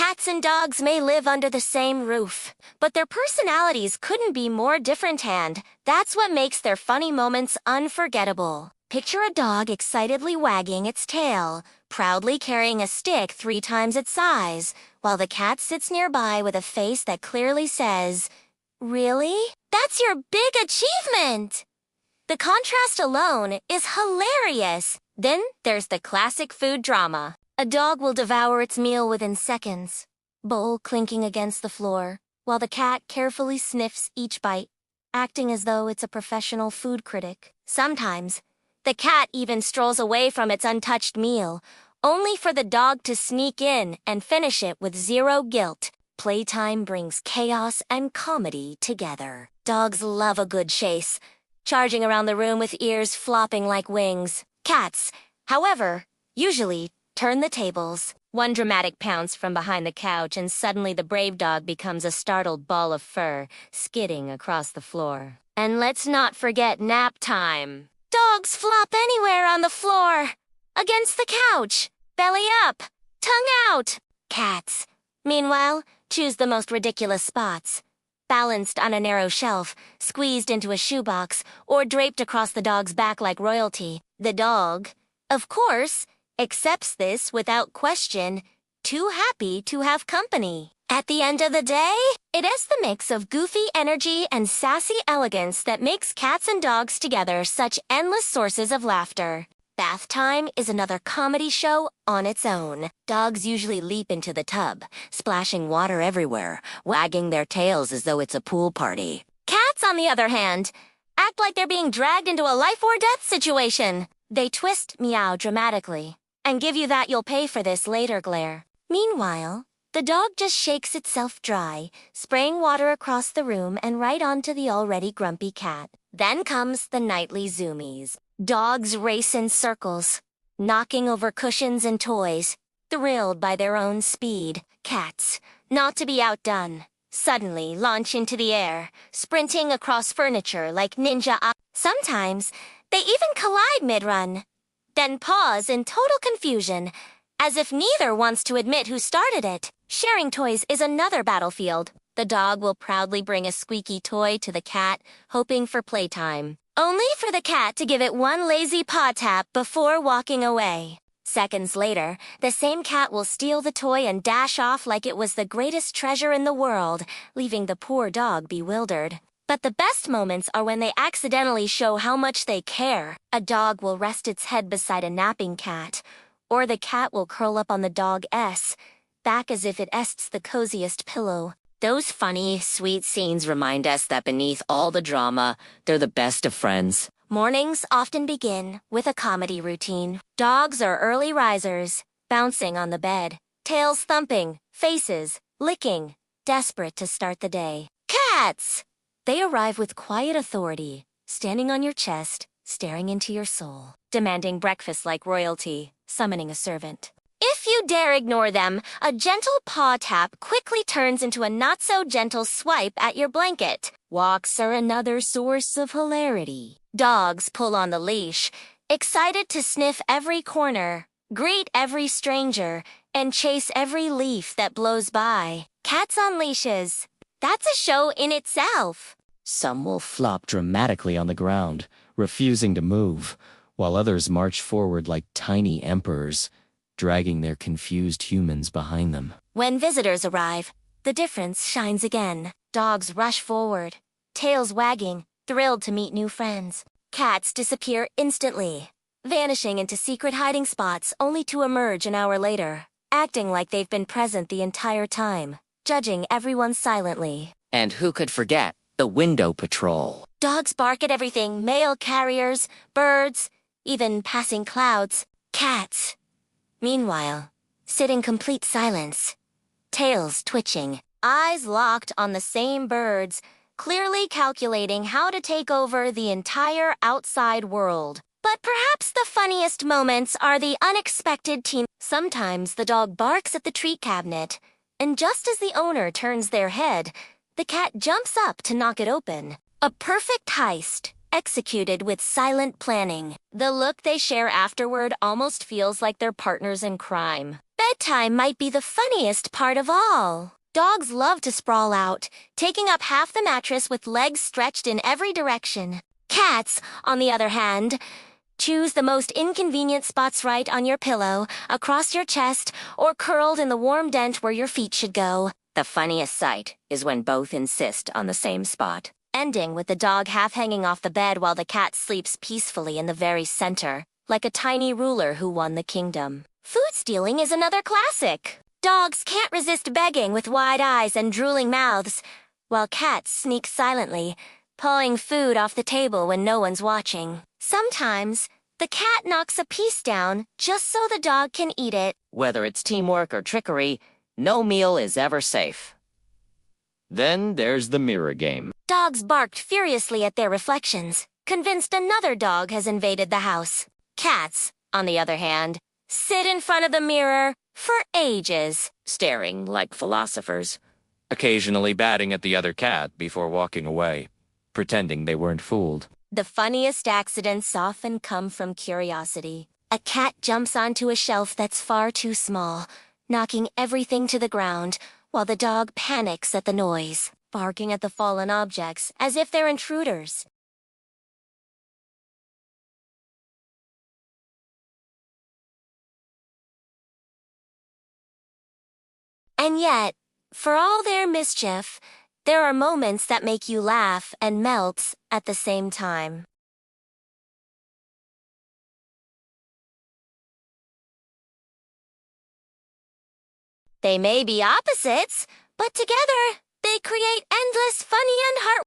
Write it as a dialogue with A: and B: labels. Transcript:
A: Cats and dogs may live under the same roof, but their personalities couldn't be more different, and that's what makes their funny moments unforgettable. Picture a dog excitedly wagging its tail, proudly carrying a stick 3 times its size, while the cat sits nearby with a face that clearly says, "Really? That's your big achievement!" The contrast alone is hilarious. Then there's the classic food drama. A dog will devour its meal within seconds, bowl clinking against the floor, while the cat carefully sniffs each bite, acting as though it's a professional food critic. Sometimes, the cat even strolls away from its untouched meal, only for the dog to sneak in and finish it with zero guilt. Playtime brings chaos and comedy together. Dogs love a good chase, charging around the room with ears flopping like wings. Cats, however, usually turn the tables. One dramatic pounce from behind the couch, and suddenly the brave dog becomes a startled ball of fur, skidding across the floor. And let's not forget nap time. Dogs flop anywhere on the floor. Against the couch, belly up, tongue out. Cats, meanwhile, choose the most ridiculous spots. Balanced on a narrow shelf, squeezed into a shoebox, or draped across the dog's back like royalty. The dog, of course, accepts this without question, too happy to have company. At the end of the day, it is the mix of goofy energy and sassy elegance that makes cats and dogs together such endless sources of laughter. Bath time is another comedy show on its own. Dogs usually leap into the tub, splashing water everywhere, wagging their tails as though it's a pool party. Cats, on the other hand, act like they're being dragged into a life-or-death situation. They twist meow dramatically, and give you that "you'll pay for this later" glare. Meanwhile, the dog just shakes itself dry, spraying water across the room and right onto the already grumpy cat. Then comes the nightly zoomies. Dogs race in circles, knocking over cushions and toys, thrilled by their own speed. Cats, not to be outdone, suddenly launch into the air, sprinting across furniture like ninja. Sometimes, they even collide mid-run, then pause in total confusion, as if neither wants to admit who started it. Sharing toys is another battlefield. The dog will proudly bring a squeaky toy to the cat, hoping for playtime, only for the cat to give it one lazy paw tap before walking away. Seconds later, the same cat will steal the toy and dash off like it was the greatest treasure in the world, leaving the poor dog bewildered. But the best moments are when they accidentally show how much they care. A dog will rest its head beside a napping cat, or the cat will curl up on the dog's back as if it ests the coziest pillow. Those funny, sweet scenes remind us that beneath all the drama, they're the best of friends. Mornings often begin with a comedy routine. Dogs are early risers, bouncing on the bed, tails thumping, faces licking, desperate to start the day. Cats! They arrive with quiet authority, standing on your chest, staring into your soul, demanding breakfast like royalty, summoning a servant. If you dare ignore them, a gentle paw tap quickly turns into a not-so-gentle swipe at your blanket. Walks are another source of hilarity. Dogs pull on the leash, excited to sniff every corner, greet every stranger, and chase every leaf that blows by. Cats on leashes. That's a show in itself.
B: Some will flop dramatically on the ground, refusing to move, while others march forward like tiny emperors, dragging their confused humans behind them.
A: When visitors arrive, the difference shines again. Dogs rush forward, tails wagging, thrilled to meet new friends. Cats disappear instantly, vanishing into secret hiding spots only to emerge an hour later, acting like they've been present the entire time, judging everyone silently.
B: And who could forget the window patrol?
A: Dogs bark at everything: mail carriers, birds, even passing clouds. Cats, meanwhile, sit in complete silence, tails twitching, eyes locked on the same birds, clearly calculating how to take over the entire outside world. But perhaps the funniest moments are the unexpected teen. Sometimes the dog barks at the treat cabinet, and just as the owner turns their head, the cat jumps up to knock it open. A perfect heist, executed with silent planning. The look they share afterward almost feels like they're partners in crime. Bedtime might be the funniest part of all. Dogs love to sprawl out, taking up half the mattress with legs stretched in every direction. Cats, on the other hand, choose the most inconvenient spots right on your pillow, across your chest, or curled in the warm dent where your feet should go. The funniest sight is when both insist on the same spot, ending with the dog half hanging off the bed while the cat sleeps peacefully in the very center, like a tiny ruler who won the kingdom. Food stealing is another classic. Dogs can't resist begging with wide eyes and drooling mouths, while cats sneak silently, pawing food off the table when no one's watching. Sometimes, the cat knocks a piece down just so the dog can eat it.
B: Whether it's teamwork or trickery, no meal is ever safe. Then there's the mirror game.
A: Dogs barked furiously at their reflections, convinced another dog has invaded the house. Cats, on the other hand, sit in front of the mirror for ages,
B: Staring like philosophers, occasionally batting at the other cat before walking away, pretending they weren't fooled.
A: The funniest accidents often come from curiosity. A cat jumps onto a shelf that's far too small, knocking everything to the ground, while the dog panics at the noise, barking at the fallen objects as if they're intruders. And yet, for all their mischief, there are moments that make you laugh and melt at the same time. They may be opposites, but together, they create endless funny and heart